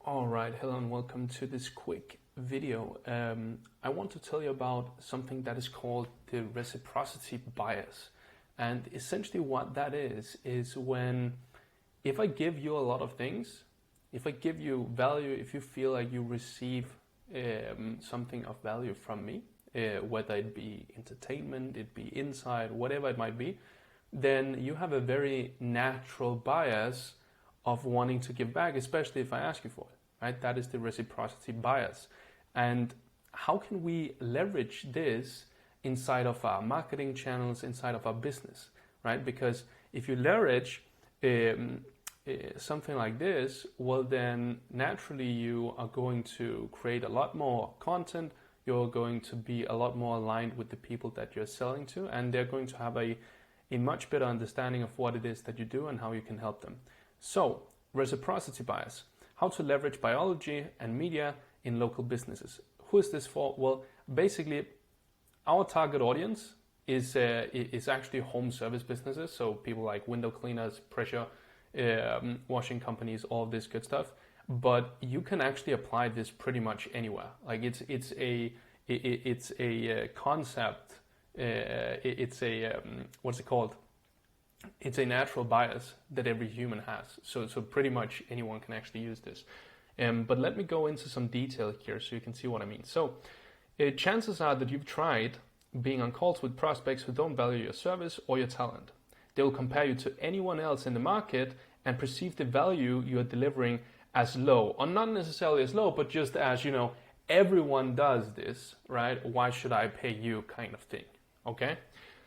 All right, hello and welcome to this quick video. I want to tell you about something that is called the reciprocity bias. And essentially what that is when, if I give you a lot of things, if I give you value, if you feel like you receive something of value from me, whether it be entertainment, it be insight, whatever it might be, then you have a very natural bias of wanting to give back, especially if I ask you for it. Right? That is the reciprocity bias. And how can we leverage this inside of our marketing channels, inside of our business, right? Because if you leverage something like this, well, then naturally you are going to create a lot more content. You're going to be a lot more aligned with the people that you're selling to, and they're going to have a much better understanding of what it is that you do and how you can help them. So, reciprocity bias. How to leverage biology and media in local businesses. Who is this for? Well, basically, our target audience is actually home service businesses. So people like window cleaners, pressure washing companies, all of this good stuff. But you can actually apply this pretty much anywhere. Like it's a concept. What's it called? It's a natural bias that every human has. So pretty much anyone can actually use this. But let me go into some detail here so you can see what I mean. So chances are that you've tried being on calls with prospects who don't value your service or your talent. They will compare you to anyone else in the market and perceive the value you are delivering as low, or not necessarily as low, but just as, everyone does this, right? Why should I pay you kind of thing, okay?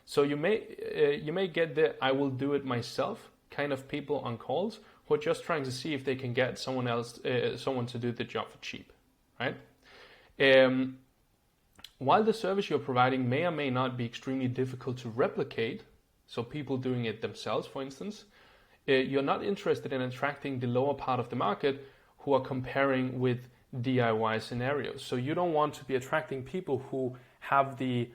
So you may get the I will do it myself kind of people on calls who are just trying to see if they can get someone to do the job for cheap, right? While the service you're providing may or may not be extremely difficult to replicate, so people doing it themselves, for instance, you're not interested in attracting the lower part of the market who are comparing with DIY scenarios. So you don't want to be attracting people who have the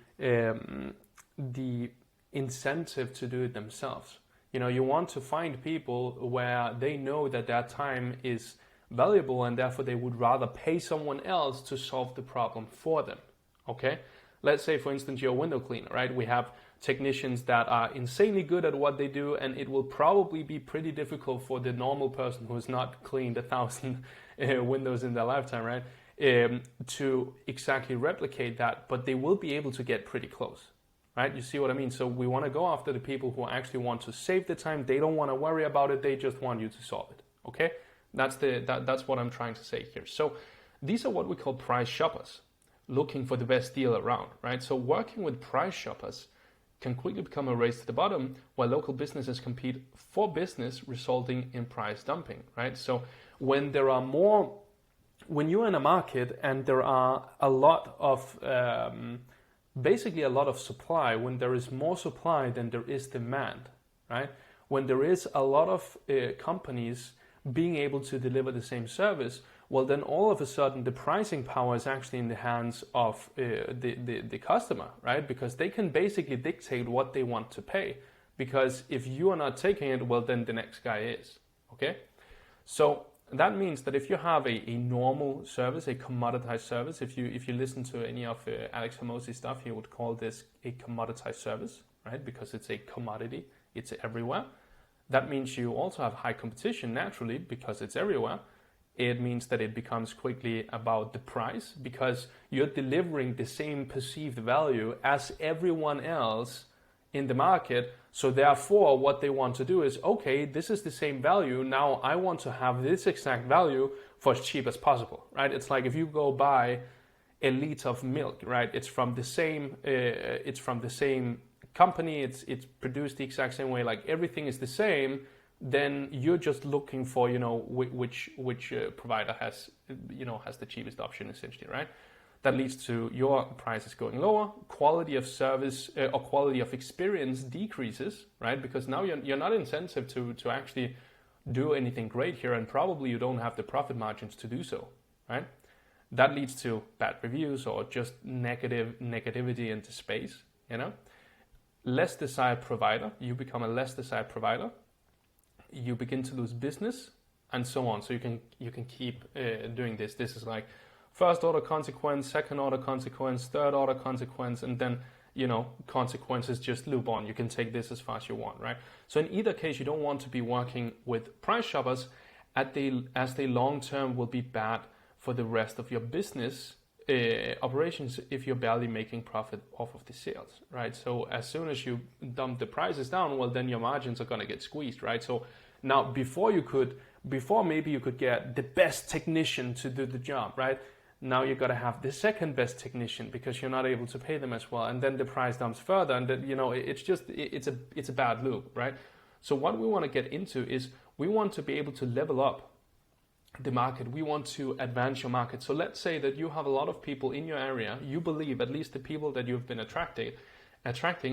incentive to do it themselves. You want to find people where they know that their time is valuable and therefore they would rather pay someone else to solve the problem for them. Okay? Let's say, for instance, you're a window cleaner, right? We have technicians that are insanely good at what they do, and it will probably be pretty difficult for the normal person who has not cleaned 1,000 windows in their lifetime, right? To exactly replicate that, but they will be able to get pretty close. Right? You see what I mean? So we want to go after the people who actually want to save the time. They don't want to worry about it. They just want you to solve it. Okay? That's what I'm trying to say here. So these are what we call price shoppers, looking for the best deal around, right? So working with price shoppers can quickly become a race to the bottom while local businesses compete for business, resulting in price dumping, right? So when you're in a market and there are a lot of basically a lot of supply, when there is more supply than there is demand, right? When there is a lot of companies being able to deliver the same service, well, then all of a sudden the pricing power is actually in the hands of the customer, right? Because they can basically dictate what they want to pay. Because if you are not taking it, well, then the next guy is, okay? So that means that if you have a normal service, a commoditized service, if you listen to any of Alex Hormozi's stuff, he would call this a commoditized service, right? Because it's a commodity, it's everywhere. That means you also have high competition naturally because it's everywhere. It means that it becomes quickly about the price because you're delivering the same perceived value as everyone else in the market. So therefore, what they want to do is, okay, this is the same value. Now I want to have this exact value for as cheap as possible, right? It's like if you go buy a liter of milk, right? It's from the same company. It's produced the exact same way. Like everything is the same. Then you're just looking for, which provider has the cheapest option essentially, right? That leads to your prices going lower, quality of service or quality of experience decreases, right? Because now you're not incentive to actually do anything great here, and probably you don't have the profit margins to do so, right? That leads to bad reviews or just negativity into space, Less desired provider, you become a less desired provider. You begin to lose business and so on. So you can keep doing this. This is like first order consequence, second order consequence, third order consequence, and then consequences just loop on. You can take this as far as you want, right? So in either case, you don't want to be working with price shoppers as they long term will be bad for the rest of your business operations if you're barely making profit off of the sales, right? So as soon as you dump the prices down, well, then your margins are going to get squeezed, right? So now before maybe you could get the best technician to do the job, right? Now you got to have the second best technician because you're not able to pay them as well, and then the price dumps further, and then, it's a bad loop, right? So what we want to get into is we want to be able to level up the market. We want to advance your market. So let's say that you have a lot of people in your area. You believe at least the people that you've been attracting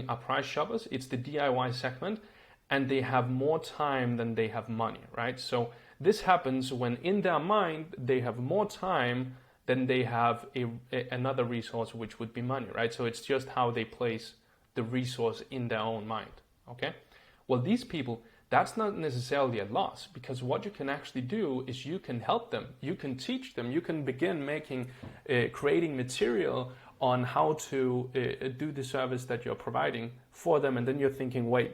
are price shoppers. It's the DIY segment, and they have more time than they have money, right? So this happens when in their mind they have more time than they have another resource, which would be money, right? So it's just how they place the resource in their own mind, okay? Well, these people, that's not necessarily a loss, because what you can actually do is you can help them, you can teach them, you can begin creating material on how to do the service that you're providing for them, and then you're thinking, wait,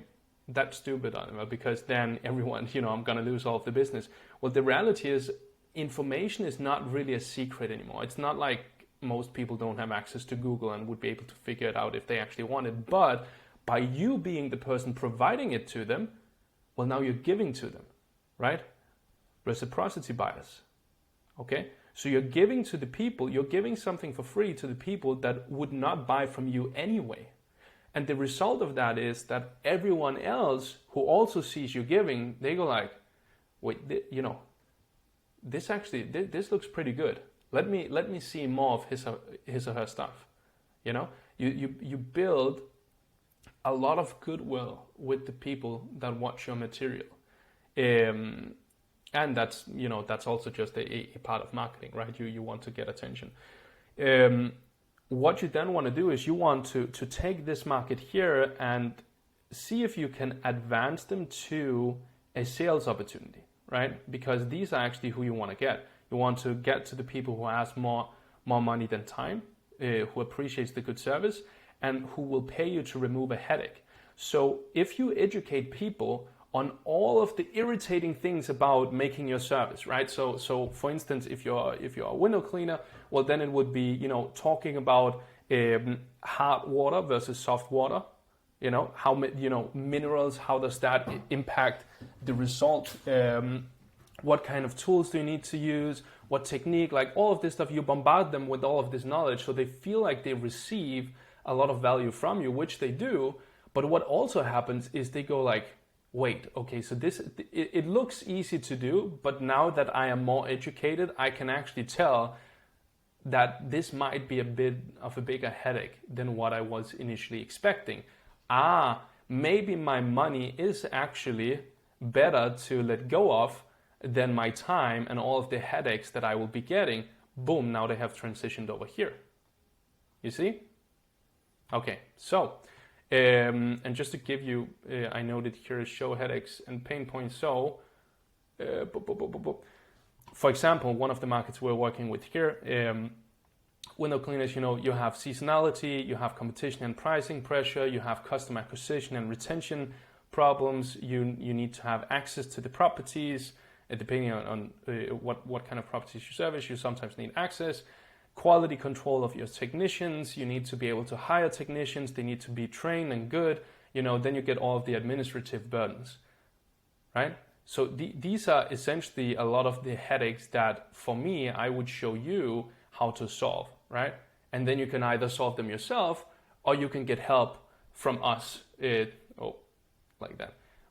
that's stupid, because then everyone, I'm going to lose all of the business. Well, the reality is information is not really a secret anymore. It's not like most people don't have access to Google and would be able to figure it out if they actually wanted, but by you being the person providing it to them, well, now you're giving to them, right? Reciprocity bias, okay? So you're giving to the people, you're giving something for free to the people that would not buy from you anyway. And the result of that is that everyone else who also sees you giving, they go like, wait, this looks pretty good. Let me see more of his or her stuff. You build a lot of goodwill with the people that watch your material, and that's also just a part of marketing, right? You want to get attention. What you then want to do is you want to take this market here and see if you can advance them to a sales opportunity, right? Because these are actually who you want to get. You want to get to the people who has more money than time, who appreciates the good service, and who will pay you to remove a headache. So if you educate people on all of the irritating things about making your service, right? So for instance, if you're a window cleaner, well, then it would be, talking about hard water versus soft water, how, minerals, how does that impact the result? What kind of tools do you need to use? What technique? Like all of this stuff, you bombard them with all of this knowledge so they feel like they receive a lot of value from you, which they do. But what also happens is they go like, wait, okay, so it looks easy to do, but now that I am more educated, I can actually tell that this might be a bit of a bigger headache than what I was initially expecting. Maybe my money is actually better to let go of than my time and all of the headaches that I will be getting. Boom, now they have transitioned over here. You see? Okay, so, and just to give you, I noted here is show headaches and pain points. So, for example, one of the markets we're working with here, window cleaners, you have seasonality, you have competition and pricing pressure, you have customer acquisition and retention problems, you need to have access to the properties, depending on what kind of properties you service, you sometimes need access. Quality control of your technicians, you need to be able to hire technicians, they need to be trained and good, then you get all of the administrative burdens, right? So these are essentially a lot of the headaches that, for me, I would show you how to solve, right? And then you can either solve them yourself, or you can get help from us,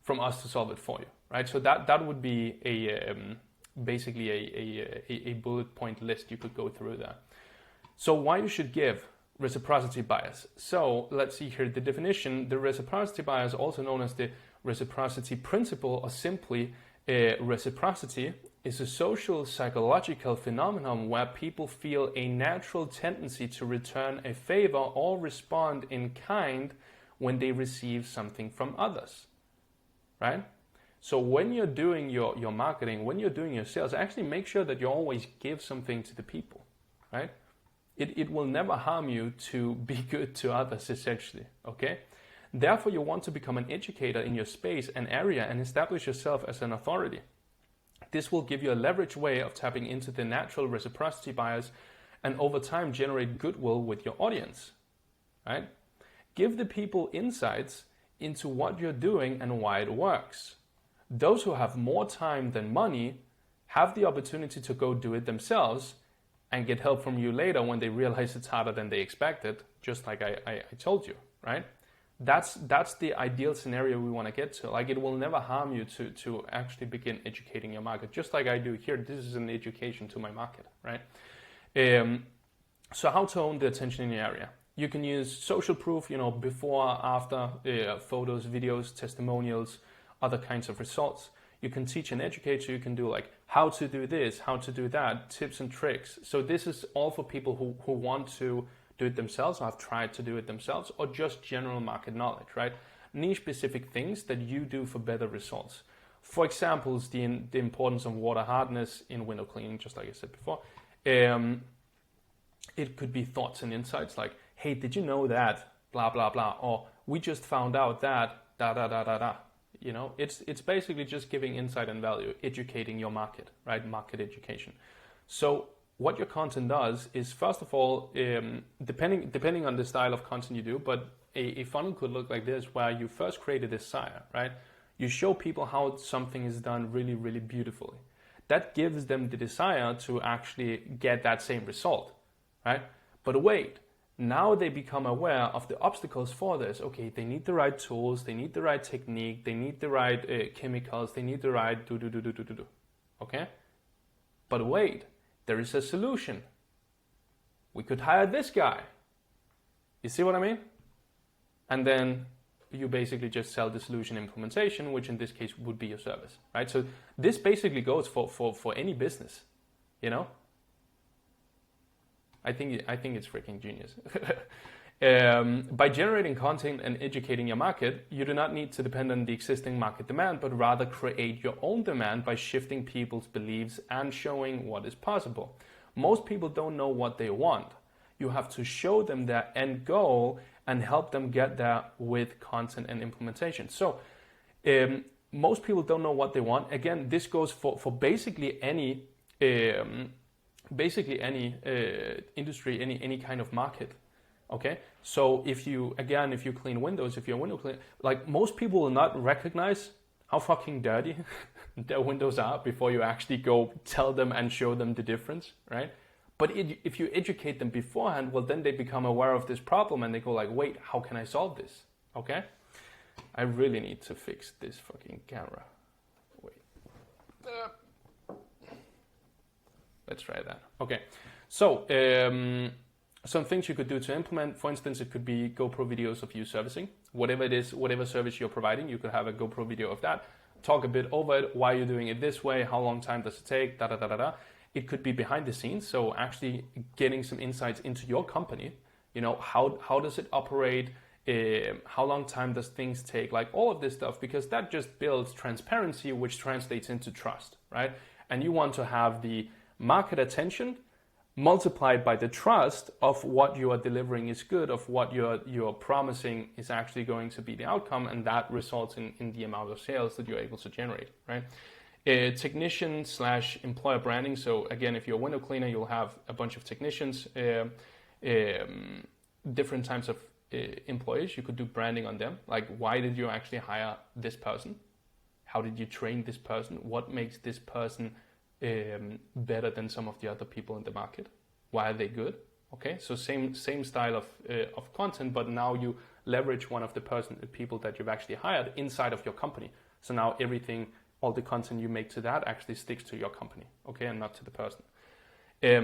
from us to solve it for you, right? So that would be basically a bullet point list you could go through there. So why you should give reciprocity bias? So let's see here the definition. The reciprocity bias, also known as the reciprocity principle, or simply reciprocity, is a social psychological phenomenon where people feel a natural tendency to return a favor or respond in kind when they receive something from others, right? So when you're doing your marketing, when you're doing your sales, actually make sure that you always give something to the people, right? It will never harm you to be good to others, essentially, okay? Therefore, you want to become an educator in your space and area and establish yourself as an authority. This will give you a leveraged way of tapping into the natural reciprocity bias and over time generate goodwill with your audience, right? Give the people insights into what you're doing and why it works. Those who have more time than money have the opportunity to go do it themselves and get help from you later when they realize it's harder than they expected, just like I told you, right? That's the ideal scenario we want to get to. Like, it will never harm you to actually begin educating your market, just like I do here. This is an education to my market, right? So how to own the attention in your area? You can use social proof, before, after, photos, videos, testimonials, other kinds of results. You can teach and educate, so you can do like how to do this, how to do that, tips and tricks. So this is all for people who want to do it themselves, or have tried to do it themselves, or just general market knowledge, right? Niche specific things that you do for better results. For example, the importance of water hardness in window cleaning, just like I said before. It could be thoughts and insights like, hey, did you know that, blah, blah, blah, or we just found out that, da, da, da, da, da. It's basically just giving insight and value, educating your market, right? Market education. So what your content does is, first of all, depending on the style of content you do, but a funnel could look like this, where you first create a desire, right? You show people how something is done really, really beautifully. That gives them the desire to actually get that same result, right? But wait, now they become aware of the obstacles for this. Okay, they need the right tools, they need the right technique, they need the right chemicals, they need the right do. Okay? But wait, there is a solution. We could hire this guy. You see what I mean? And then you basically just sell the solution implementation, which in this case would be your service, right? So this basically goes for any business, I think it's freaking genius. By generating content and educating your market, you do not need to depend on the existing market demand, but rather create your own demand by shifting people's beliefs and showing what is possible. Most people don't know what they want. You have to show them their end goal and help them get there with content and implementation. So most people don't know what they want. Again, this goes for basically any industry, any kind of market. Okay, so if you clean windows, if you're a window cleaner, like, most people will not recognize how fucking dirty their windows are before you actually go tell them and show them the difference, right? But if you educate them beforehand, well, then they become aware of this problem and they go like, wait, how can I solve this? Okay, I really need to fix this fucking camera. Wait. Let's try that. Okay, so some things you could do to implement. For instance, it could be GoPro videos of you servicing. Whatever it is, whatever service you're providing, you could have a GoPro video of that. Talk a bit over it, why you're doing it this way, how long time does it take, da da da da da. It could be behind the scenes, so actually getting some insights into your company. How does it operate? How long time does things take? Like, all of this stuff, because that just builds transparency, which translates into trust, right? And you want to have the market attention multiplied by the trust of what you are delivering is good, of what you're promising is actually going to be the outcome, and that results in the amount of sales that you're able to generate, right? Technician/employer branding. So again, if you're a window cleaner, you'll have a bunch of technicians, different types of employees. You could do branding on them. Like, why did you actually hire this person? How did you train this person? What makes this person better than some of the other people in the market? Why are they good? Okay, so same style of content, but now you leverage one of the people that you've actually hired inside of your company. So now all the content you make to that actually sticks to your company, okay, and not to the person.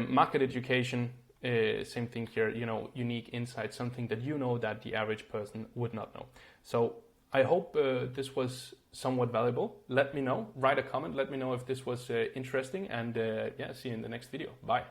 Market education, same thing here. Unique insight, something that that the average person would not know. So I hope this was somewhat valuable. Let me know, write a comment, let me know if this was interesting, and see you in the next video. Bye.